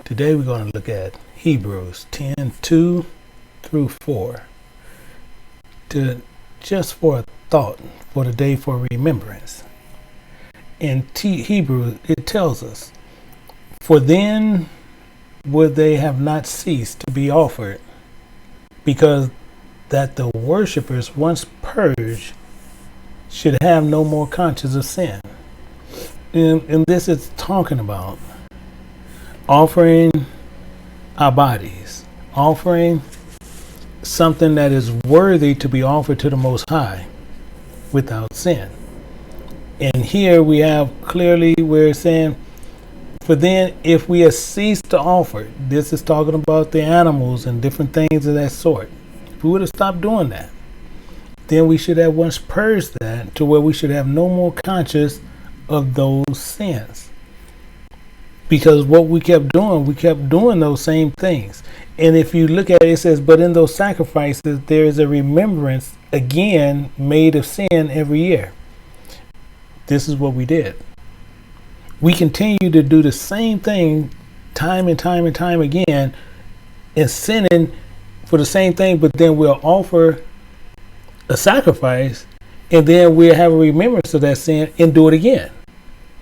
Today we're going to look at Hebrews 10:2 through 4. Just for a thought for the day for remembrance. In Hebrews it tells us, "For then would they have not ceased to be offered, because that the worshippers once purged should have no more conscience of sin." And this is talking about offering our bodies, offering something that is worthy to be offered to the Most High without sin. And here we have clearly where it's saying, for then if we have ceased to offer, this is talking about the animals and different things of that sort. If we would have stopped doing that, then we should have once purged that to where we should have no more conscience of those sins. Because what we kept doing those same things. And if you look at it, it says, but in those sacrifices, there is a remembrance again made of sin every year. This is what we did. We continue to do the same thing time and time and time again and sinning for the same thing, but then we'll offer a sacrifice and then we'll have a remembrance of that sin and do it again.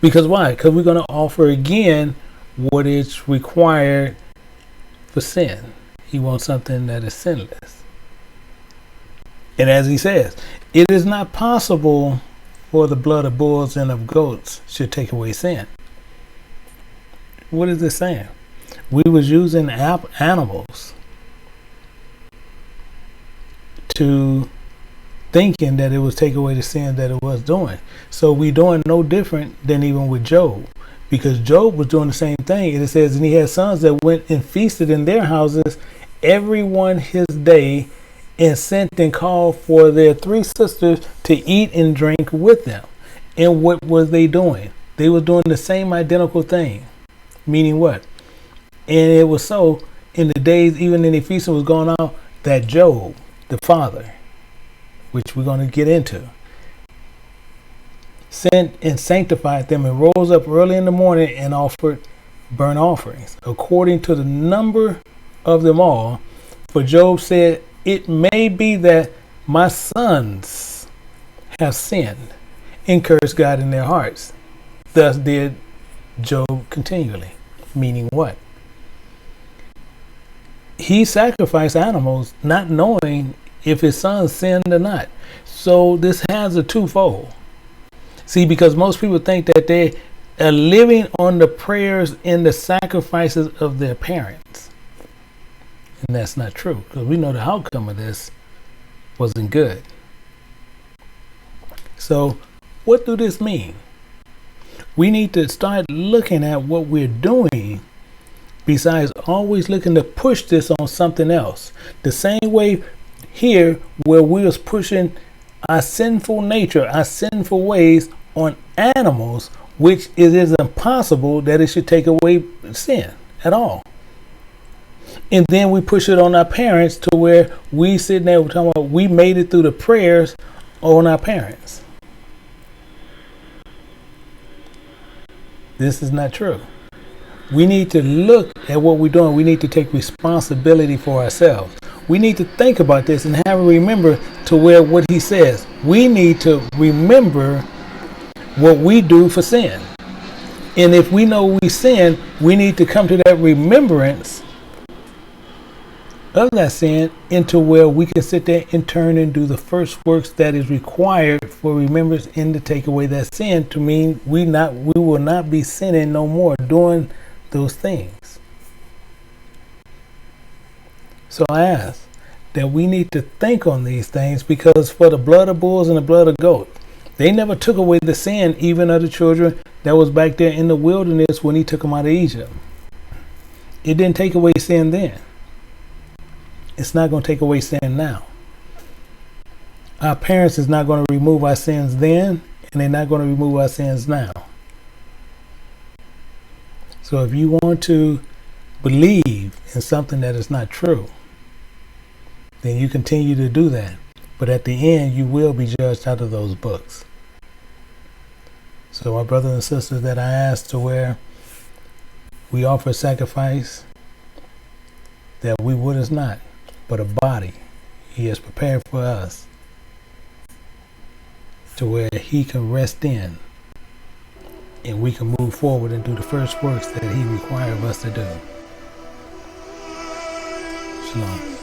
Because why? Because we're going to offer again what is required for sin. He wants something that is sinless. And as he says, it is not possible for the blood of bulls and of goats should take away sin. What is this saying? We was using animals to thinking that it was take away the sin that it was doing. So we doing no different than even with Job, because Job was doing the same thing. And it says, and he had sons that went and feasted in their houses, every one his day, and sent and called for their 3 sisters to eat and drink with them. And what was they doing? They were doing the same identical thing. Meaning what? And it was so in the days, even in the feasting was going on, that Job, the father, which we're going to get into, sent and sanctified them and rose up early in the morning and offered burnt offerings according to the number of them all. For Job said, it may be that my sons have sinned and cursed God in their hearts. Thus did Job continually. Meaning what? He sacrificed animals not knowing if his sons sinned or not. So this has a twofold. See, because most people think that they are living on the prayers and the sacrifices of their parents. And that's not true, because we know the outcome of this wasn't good. So what do this mean? We need to start looking at what we're doing besides always looking to push this on something else. The same way here where we was pushing our sinful nature, our sinful ways on animals, which it is impossible that it should take away sin at all. And then we push it on our parents to where we sitting there talking about we made it through the prayers on our parents. This is not true. We need to look at what we're doing. We need to take responsibility for ourselves. We need to think about this and have a remember to where what he says. We need to remember what we do for sin. And if we know we sin, we need to come to that remembrance of that sin into where we can sit there and turn and do the first works that is required for remembrance and to take away that sin, to mean we will not be sinning no more doing those things. So I ask that we need to think on these things, because for the blood of bulls and the blood of goats, they never took away the sin even of the children that was back there in the wilderness when he took them out of Egypt. It didn't take away sin then. It's not going to take away sin now. Our parents is not going to remove our sins then, and they're not going to remove our sins now. So if you want to believe in something that is not true, then you continue to do that. But at the end, you will be judged out of those books. So my brothers and sisters that I asked to where We offer a sacrifice that we would us not, but a body he has prepared for us to where he can rest in and we can move forward and do the first works that he requires of us to do. Shalom.